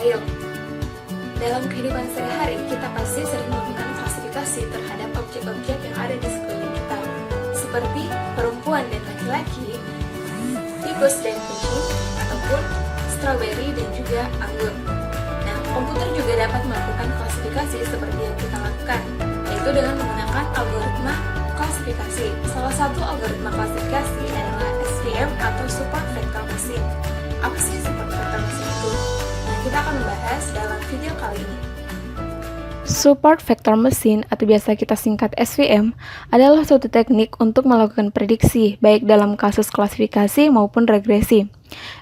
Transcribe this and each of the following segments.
file. Dalam kehidupan sehari-hari, kita pasti sering melakukan klasifikasi terhadap objek-objek yang ada di sekeliling kita, seperti perempuan dan laki-laki, tikus dan kucing, ataupun strawberry dan juga anggur. Nah, komputer juga dapat melakukan klasifikasi seperti yang kita lakukan, yaitu dengan menggunakan algoritma klasifikasi. Salah satu algoritma klasifikasi adalah SVM atau Support Vector Machine. Apa sih Support Vector Machine itu? Nah, kita akan membahas dalam video kali ini. Support Vector Machine atau biasa kita singkat SVM adalah suatu teknik untuk melakukan prediksi baik dalam kasus klasifikasi maupun regresi.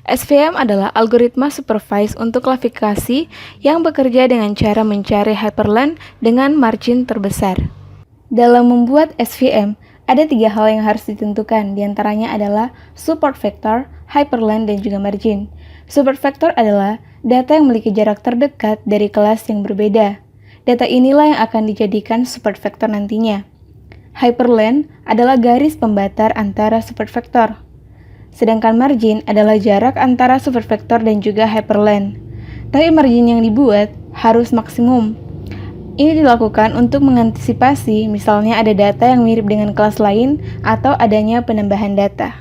SVM adalah algoritma supervised untuk klasifikasi yang bekerja dengan cara mencari hyperlink dengan margin terbesar. Dalam membuat SVM, ada 3 hal yang harus ditentukan, diantaranya adalah support vector, hyperlink, dan juga margin. Support vector adalah data yang memiliki jarak terdekat dari kelas yang berbeda. Data inilah yang akan dijadikan support vector nantinya. Hyperlink adalah garis pembatar antara support vector. Sedangkan margin adalah jarak antara support vector dan juga hyperlink. Tapi margin yang dibuat harus maksimum. Ini dilakukan untuk mengantisipasi misalnya ada data yang mirip dengan kelas lain atau adanya penambahan data.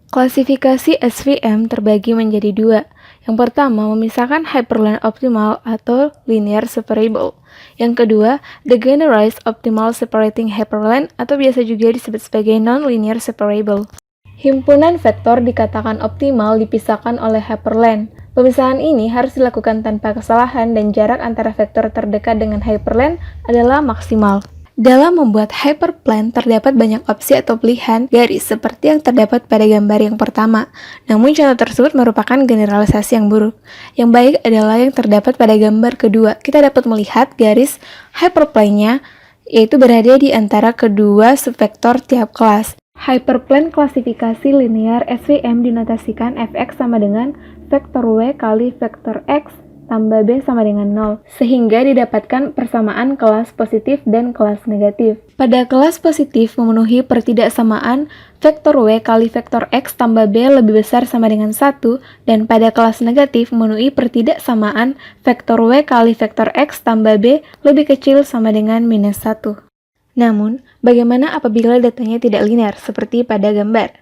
Klasifikasi SVM terbagi menjadi 2. Yang pertama, memisahkan hyperlink optimal atau linear separable. Yang kedua, the generalized optimal separating hyperlink atau biasa juga disebut sebagai non-linear separable. Himpunan vektor dikatakan optimal dipisahkan oleh hyperlink. Pemisahan ini harus dilakukan tanpa kesalahan dan jarak antara vektor terdekat dengan hyperlink adalah maksimal. Dalam membuat hyperplane terdapat banyak opsi atau pilihan garis seperti yang terdapat pada gambar yang pertama. Namun contoh tersebut merupakan generalisasi yang buruk. Yang baik adalah yang terdapat pada gambar kedua. Kita dapat melihat garis hyperplane-nya yaitu berada di antara kedua subvektor tiap kelas. Hyperplane klasifikasi linear SVM dinotasikan fx sama dengan vektor w kali vektor x tambah b sama dengan 0, sehingga didapatkan persamaan kelas positif dan kelas negatif. Pada kelas positif memenuhi pertidaksamaan vektor w kali vektor x tambah b lebih besar sama dengan 1, dan pada kelas negatif memenuhi pertidaksamaan vektor w kali vektor x tambah b lebih kecil sama dengan minus 1. Namun, bagaimana apabila datanya tidak linear seperti pada gambar?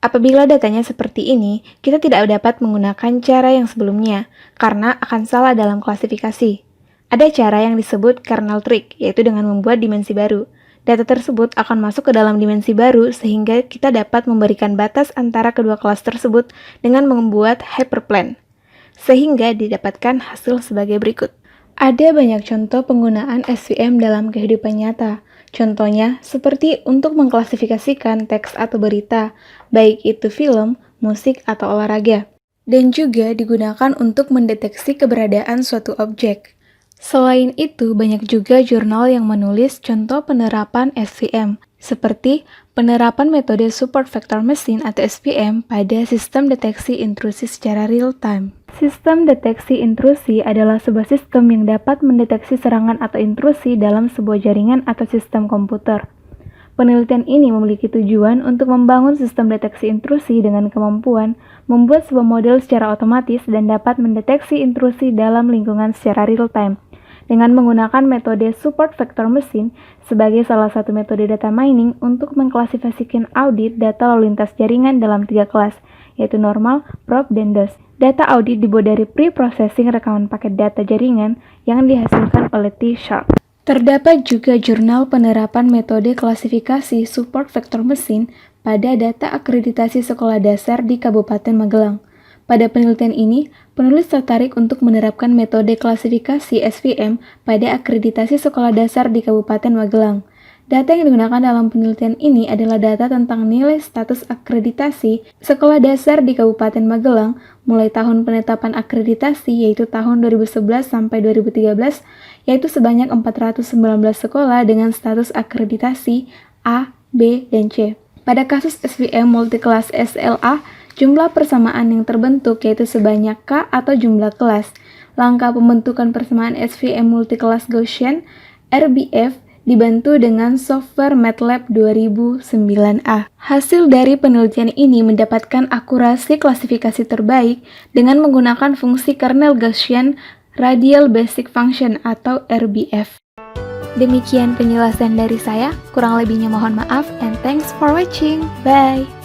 Apabila datanya seperti ini, kita tidak dapat menggunakan cara yang sebelumnya, karena akan salah dalam klasifikasi. Ada cara yang disebut kernel trick, yaitu dengan membuat dimensi baru. Data tersebut akan masuk ke dalam dimensi baru, sehingga kita dapat memberikan batas antara kedua kelas tersebut dengan membuat hyperplane, sehingga didapatkan hasil sebagai berikut. Ada banyak contoh penggunaan SVM dalam kehidupan nyata. Contohnya, seperti untuk mengklasifikasikan teks atau berita, baik itu film, musik, atau olahraga. Dan juga digunakan untuk mendeteksi keberadaan suatu objek. Selain itu, banyak juga jurnal yang menulis contoh penerapan SVM, seperti penerapan metode Support Vector Machine atau SVM pada sistem deteksi intrusi secara real-time. Sistem deteksi intrusi adalah sebuah sistem yang dapat mendeteksi serangan atau intrusi dalam sebuah jaringan atau sistem komputer. Penelitian ini memiliki tujuan untuk membangun sistem deteksi intrusi dengan kemampuan membuat sebuah model secara otomatis dan dapat mendeteksi intrusi dalam lingkungan secara real-time. Dengan menggunakan metode Support Vector Machine sebagai salah satu metode data mining untuk mengklasifikasikan audit data lalu lintas jaringan dalam 3 kelas, yaitu normal, probe, dan DOS. Data audit dibuat dari pre-processing rekaman paket data jaringan yang dihasilkan oleh T-Sharp. Terdapat juga jurnal penerapan metode klasifikasi Support Vector Machine pada data akreditasi sekolah dasar di Kabupaten Magelang. Pada penelitian ini, penulis tertarik untuk menerapkan metode klasifikasi SVM pada akreditasi sekolah dasar di Kabupaten Magelang. Data yang digunakan dalam penelitian ini adalah data tentang nilai status akreditasi sekolah dasar di Kabupaten Magelang mulai tahun penetapan akreditasi yaitu tahun 2011 sampai 2013, yaitu sebanyak 419 sekolah dengan status akreditasi A, B, dan C. Pada kasus SVM multiclass SLA, jumlah persamaan yang terbentuk yaitu sebanyak K atau jumlah kelas. Langkah pembentukan persamaan SVM multiclass Gaussian RBF dibantu dengan software MATLAB 2009A. Hasil dari penelitian ini mendapatkan akurasi klasifikasi terbaik dengan menggunakan fungsi kernel Gaussian Radial Basic Function atau RBF. Demikian penjelasan dari saya, kurang lebihnya mohon maaf, and thanks for watching. Bye!